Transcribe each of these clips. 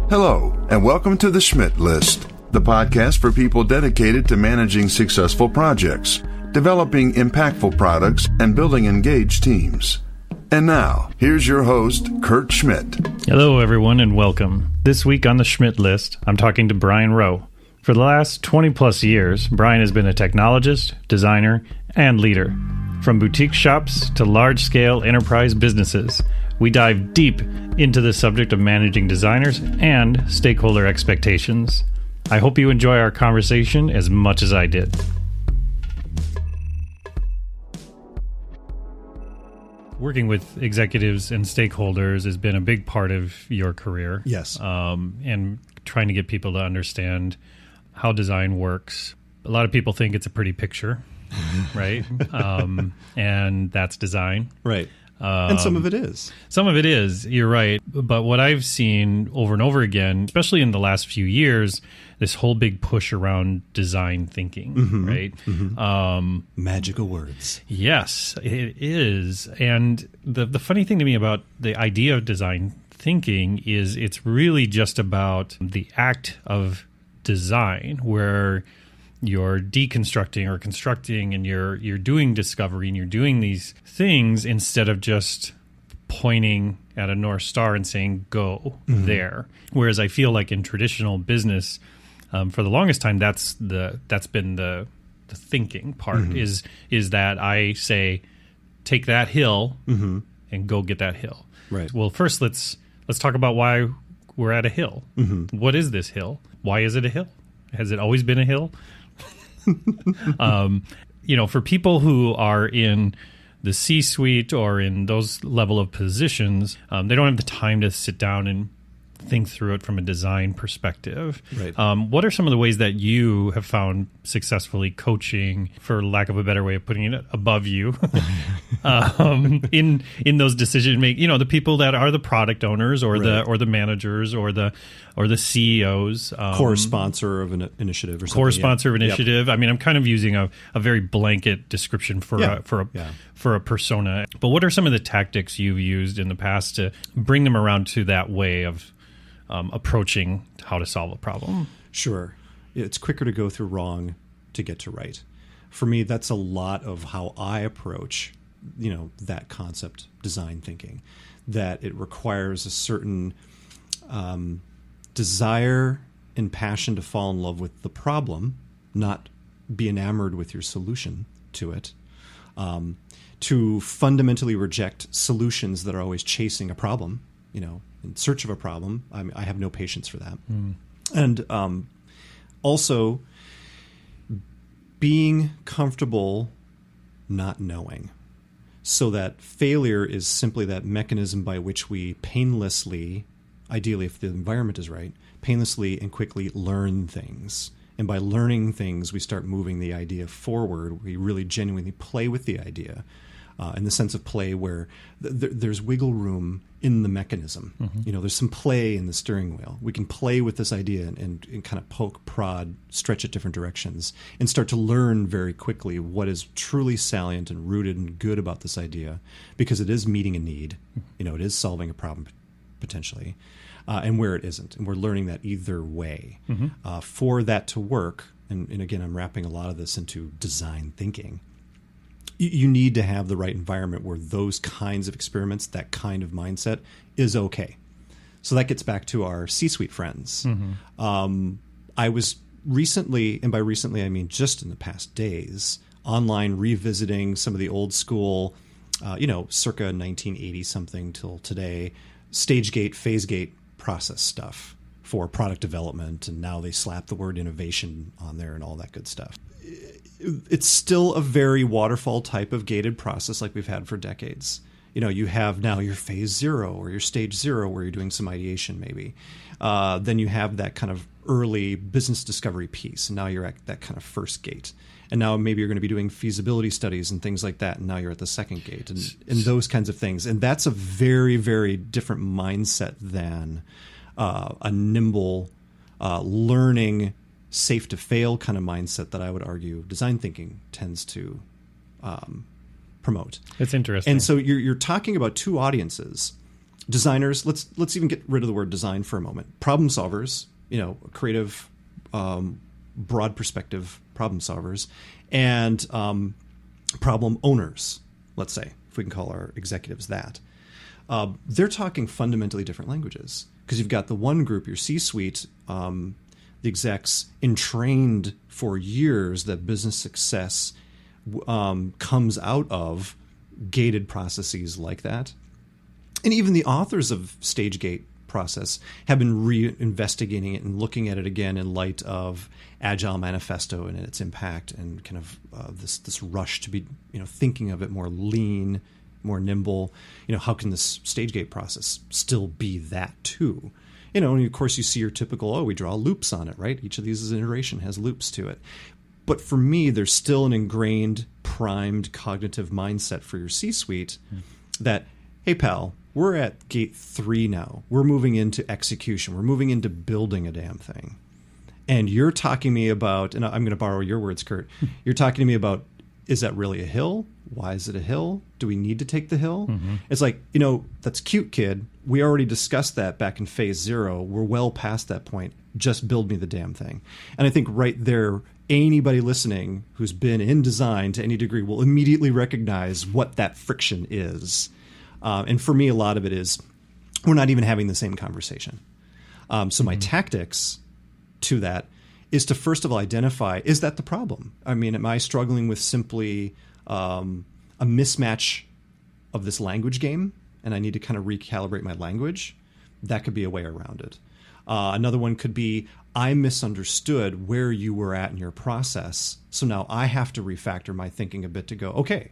Hello, and welcome to the Schmidt List, the podcast for people dedicated to managing successful projects, developing impactful products, and building engaged teams. And now, here's your host, Kurt Schmidt. Hello, everyone, and welcome. This week on the Schmidt List, I'm talking to Brian Rowe. For the last 20-plus years, Brian has been a technologist, designer, and leader. From boutique shops to large-scale enterprise businesses, we dive deep into the subject of managing designers and stakeholder expectations. I hope you enjoy our conversation as much as I did. Working with executives and stakeholders has been a big part of your career. Yes. And trying to get people to understand how design works. A lot of people think it's a pretty picture, right? And that's design. Right. And some of it is. Some of it is, you're right. But what I've seen over and over again, especially in the last few years, this whole big push around design thinking, right? Magical words. Yes, it is. And the funny thing to me about the idea of design thinking is it's really just about the act of design, where you're deconstructing or constructing, and you're doing discovery, and you're doing these things instead of just pointing at a North Star and saying, go there. Whereas I feel like in traditional business, for the longest time, that's been the thinking part is that I say, take that hill and go get that hill. Right. Well, first let's talk about why we're at a hill. What is this hill? Why is it a hill? Has it always been a hill? For people who are in the C-suite or in those level of positions, they don't have the time to sit down and think through it from a design perspective. Right. What are some of the ways that you have found successfully coaching, for lack of a better way of putting it, above you in those decision making? The people that are the product owners or the managers or the CEOs, core sponsor of an initiative or something. Core sponsor of initiative. Yep. I mean, I'm kind of using a very blanket description for a persona. But what are some of the tactics you've used in the past to bring them around to that way of approaching how to solve a problem? Sure. It's quicker to go through wrong to get to right. For me, that's a lot of how I approach, that concept, design thinking, that it requires a certain desire and passion to fall in love with the problem, not be enamored with your solution to it, to fundamentally reject solutions that are always chasing a problem, in search of a problem. I have no patience for that. And also being comfortable not knowing, so that failure is simply that mechanism by which we painlessly, ideally if the environment is right, painlessly and quickly learn things. And by learning things, we start moving the idea forward. We really genuinely play with the idea, in the sense of play where there's wiggle room in the mechanism. There's some play in the steering wheel. We can play with this idea and kind of poke, prod, stretch it different directions, and start to learn very quickly what is truly salient and rooted and good about this idea, because it is meeting a need. It is solving a problem potentially, and where it isn't. And we're learning that either way. For that to work, and again, I'm wrapping a lot of this into design thinking, you need to have the right environment where those kinds of experiments, that kind of mindset is okay. So that gets back to our C-suite friends. I was recently, and by recently I mean just in the past days, online revisiting some of the old school, circa 1980 something till today, stage gate, phase gate process stuff for product development. And now they slap the word innovation on there and all that good stuff. It's still a very waterfall type of gated process like we've had for decades. You have now your phase 0 or your stage 0 where you're doing some ideation maybe. Then you have that kind of early business discovery piece. And now you're at that kind of first gate. And now maybe you're going to be doing feasibility studies and things like that. And now you're at the second gate and those kinds of things. And that's a very, very different mindset than a nimble learning, safe to fail kind of mindset that I would argue design thinking tends to promote. It's interesting. And so you're talking about two audiences designers, let's even get rid of the word design for a moment. Problem solvers, creative, broad perspective problem solvers, and problem owners, let's say, if we can call our executives that. They're talking fundamentally different languages, because you've got the one group, your C-suite, the execs entrained for years that business success comes out of gated processes like that. And even the authors of Stage Gate process have been reinvestigating it and looking at it again in light of Agile Manifesto and its impact, and kind of this rush to be thinking of it more lean, more nimble. How can this Stage Gate process still be that too? And of course you see your typical, we draw loops on it, right? Each of these iteration has loops to it. But for me, there's still an ingrained, primed cognitive mindset for your C-suite that, hey, pal, we're at gate 3 now. We're moving into execution. We're moving into building a damn thing. And you're talking to me about, and I'm going to borrow your words, Kurt, you're talking to me about, is that really a hill? Why is it a hill? Do we need to take the hill? Mm-hmm. It's like, that's cute, kid. We already discussed that back in phase 0. We're well past that point. Just build me the damn thing. And I think right there, anybody listening who's been in design to any degree will immediately recognize what that friction is. And for me, a lot of it is we're not even having the same conversation. So my tactics to that is to first of all identify, is that the problem? I mean, am I struggling with simply a mismatch of this language game, and I need to kind of recalibrate my language? That could be a way around it. Another one could be, I misunderstood where you were at in your process, so now I have to refactor my thinking a bit to go, okay,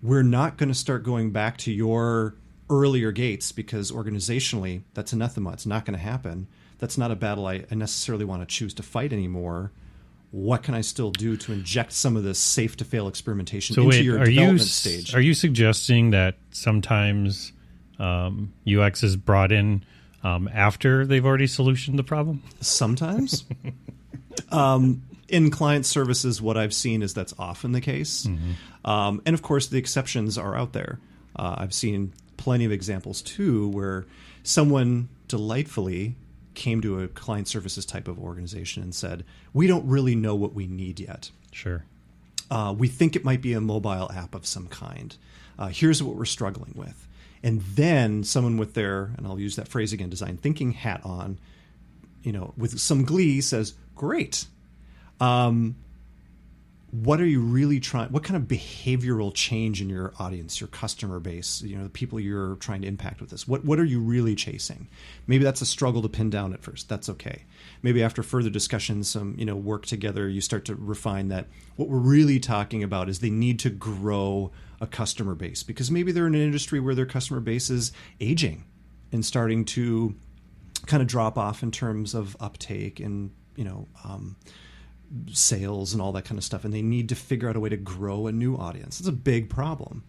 we're not going to start going back to your earlier gates, because organizationally that's anathema. It's not going to happen. That's not a battle I necessarily want to choose to fight anymore. What can I still do to inject some of this safe to fail experimentation into your development stage? Are you suggesting that sometimes UX is brought in after they've already solutioned the problem? Sometimes. In client services, what I've seen is that's often the case. Mm-hmm. And of course, the exceptions are out there. I've seen plenty of examples too, where someone delightfully came to a client services type of organization and said, we don't really know what we need yet. Sure. We think it might be a mobile app of some kind. Here's what we're struggling with. And then someone with their, and I'll use that phrase again, design thinking hat on, with some glee says, great. What are you really trying? What kind of behavioral change in your audience, your customer base, the people you're trying to impact with this? What are you really chasing? Maybe that's a struggle to pin down at first. That's okay. Maybe after further discussion, some work together, you start to refine that. What we're really talking about is they need to grow a customer base, because maybe they're in an industry where their customer base is aging and starting to kind of drop off in terms of uptake and sales and all that kind of stuff, and they need to figure out a way to grow a new audience. It's a big problem.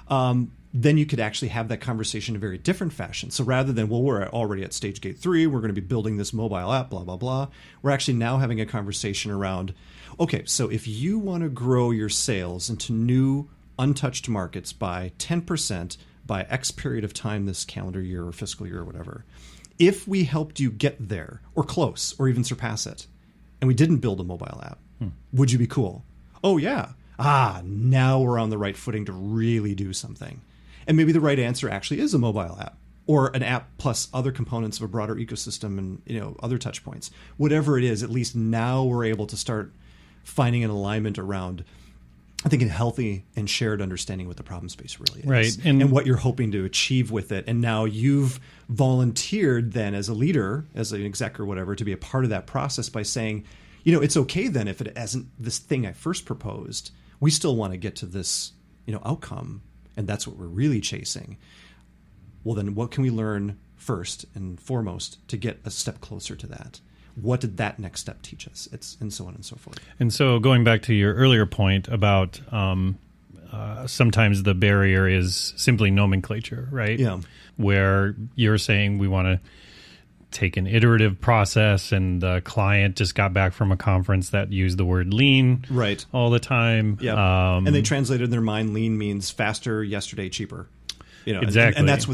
Then you could actually have that conversation in a very different fashion. So rather than, we're already at Stage Gate 3, we're going to be building this mobile app, blah, blah, blah, we're actually now having a conversation around, okay, so if you want to grow your sales into new untouched markets by 10% by X period of time this calendar year or fiscal year or whatever, if we helped you get there or close or even surpass it, and we didn't build a mobile app, would you be cool? Oh, yeah. Now we're on the right footing to really do something. And maybe the right answer actually is a mobile app, or an app plus other components of a broader ecosystem and other touch points. Whatever it is, at least now we're able to start finding an alignment around, I think, a healthy and shared understanding what the problem space really is. Right. And what you're hoping to achieve with it. And now you've volunteered then as a leader, as an exec or whatever, to be a part of that process by saying, it's okay then if it isn't this thing I first proposed. We still want to get to this, outcome. And that's what we're really chasing. Well, then what can we learn first and foremost to get a step closer to that? What did that next step teach us? And so on and so forth. And so going back to your earlier point about sometimes the barrier is simply nomenclature, right? Yeah. Where you're saying we want to take an iterative process, and the client just got back from a conference that used the word lean right all the time. Yeah. And they translated in their mind, lean means faster, yesterday, cheaper. Exactly. and that's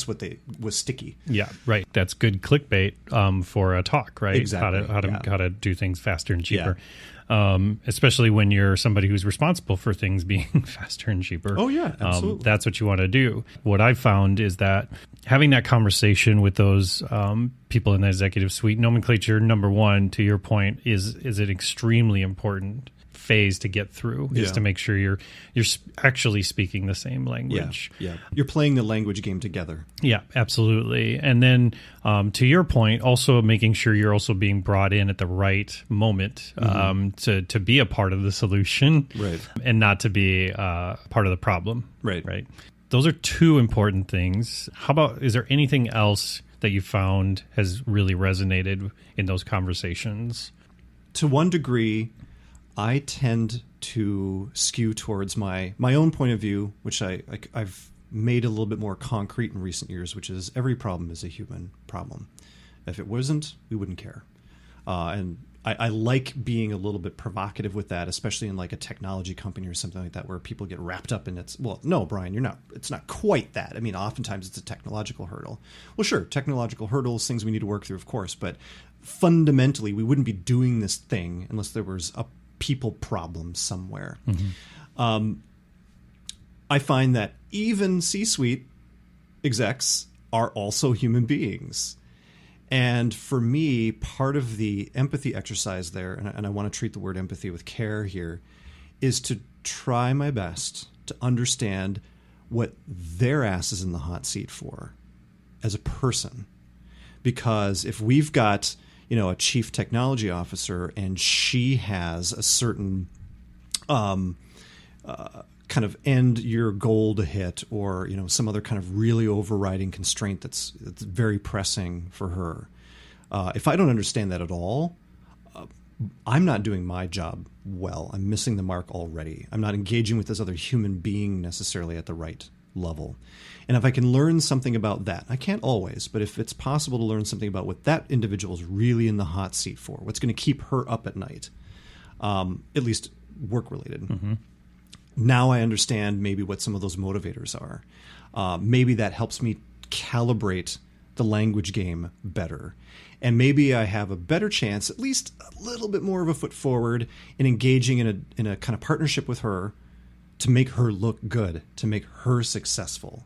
what was sticky. Yeah, right. That's good clickbait for a talk, right? Exactly. How to do things faster and cheaper. Especially when you're somebody who's responsible for things being faster and cheaper. Oh, yeah, absolutely. That's what you want to do. What I've found is that having that conversation with those people in the executive suite, nomenclature, number one, to your point, is an extremely important phase to get through, is to make sure you're actually speaking the same language. Yeah. You're playing the language game together. Yeah, absolutely. And then to your point, also making sure you're also being brought in at the right moment to be a part of the solution, right, and not to be part of the problem. Right. Those are two important things. How about, is there anything else that you found has really resonated in those conversations? To one degree, I tend to skew towards my own point of view, which I've made a little bit more concrete in recent years, which is every problem is a human problem. If it wasn't, we wouldn't care. And I like being a little bit provocative with that, especially in like a technology company or something like that, where people get wrapped up in it. Well, no, Brian, it's not quite that. I mean, oftentimes it's a technological hurdle. Well, sure, technological hurdles, things we need to work through, of course, but fundamentally, we wouldn't be doing this thing unless there was a people problem somewhere. I find that even C-suite execs are also human beings. And for me, part of the empathy exercise there, and I want to treat the word empathy with care here, is to try my best to understand what their ass is in the hot seat for as a person. Because if we've got a chief technology officer, and she has a certain kind of end year goal to hit, or some other kind of really overriding constraint that's very pressing for her. If I don't understand that at all, I'm not doing my job well. I'm missing the mark already. I'm not engaging with this other human being necessarily at the right level. And if I can learn something about that, I can't always, but if it's possible to learn something about what that individual is really in the hot seat for, what's going to keep her up at night, at least work-related. Now I understand maybe what some of those motivators are. Maybe that helps me calibrate the language game better. And maybe I have a better chance, at least a little bit more of a foot forward, in engaging in a kind of partnership with her to make her look good, to make her successful,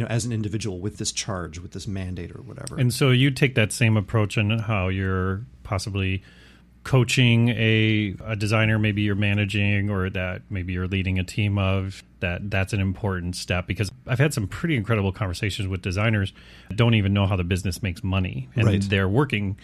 as an individual with this charge, with this mandate or whatever. And so you take that same approach in how you're possibly coaching a designer, maybe you're managing, or that maybe you're leading a team of, that's an important step, because I've had some pretty incredible conversations with designers that don't even know how the business makes money, and they're working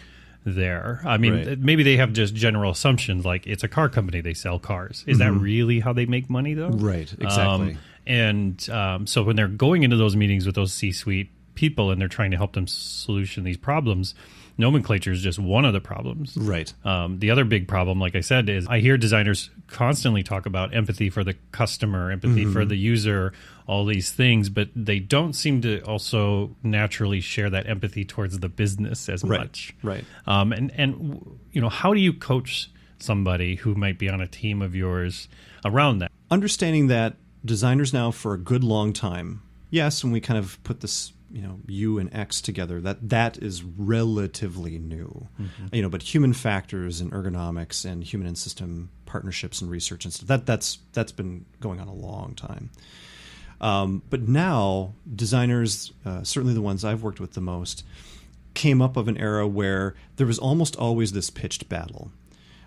there. I mean, maybe they have just general assumptions like it's a car company, they sell cars. Is that really how they make money though? Right, exactly. So when they're going into those meetings with those C-suite people and they're trying to help them solution these problems, nomenclature is just one of the problems. Right. The other big problem, like I said, is I hear designers constantly talk about empathy for the customer, empathy for the user, all these things, but they don't seem to also naturally share that empathy towards the business as much. Right. And how do you coach somebody who might be on a team of yours around that? Understanding that designers now for a good long time, yes, when we kind of put this U and X together, that is relatively new. But human factors and ergonomics and human and system partnerships and research and stuff, that's been going on a long time. But now designers, certainly the ones I've worked with the most, came up of an era where there was almost always this pitched battle.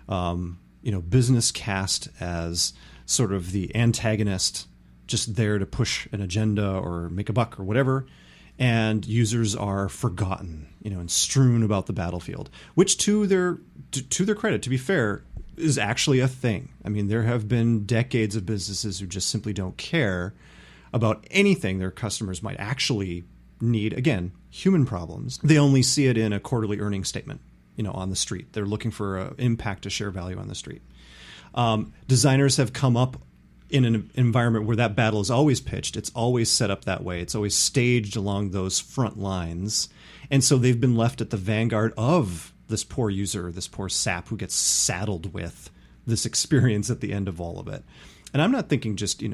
Business cast as sort of the antagonist, just there to push an agenda or make a buck or whatever. And users are forgotten, and strewn about the battlefield, which to their credit, to be fair, is actually a thing. I mean, there have been decades of businesses who just simply don't care about anything their customers might actually need. Again, human problems. They only see it in a quarterly earnings statement, on the street. They're looking for an impact to share value on the street. Designers have come up in an environment where that battle is always pitched. It's always set up that way. It's always staged along those front lines. And so they've been left at the vanguard of this poor user, this poor sap who gets saddled with this experience at the end of all of it. And I'm not thinking just,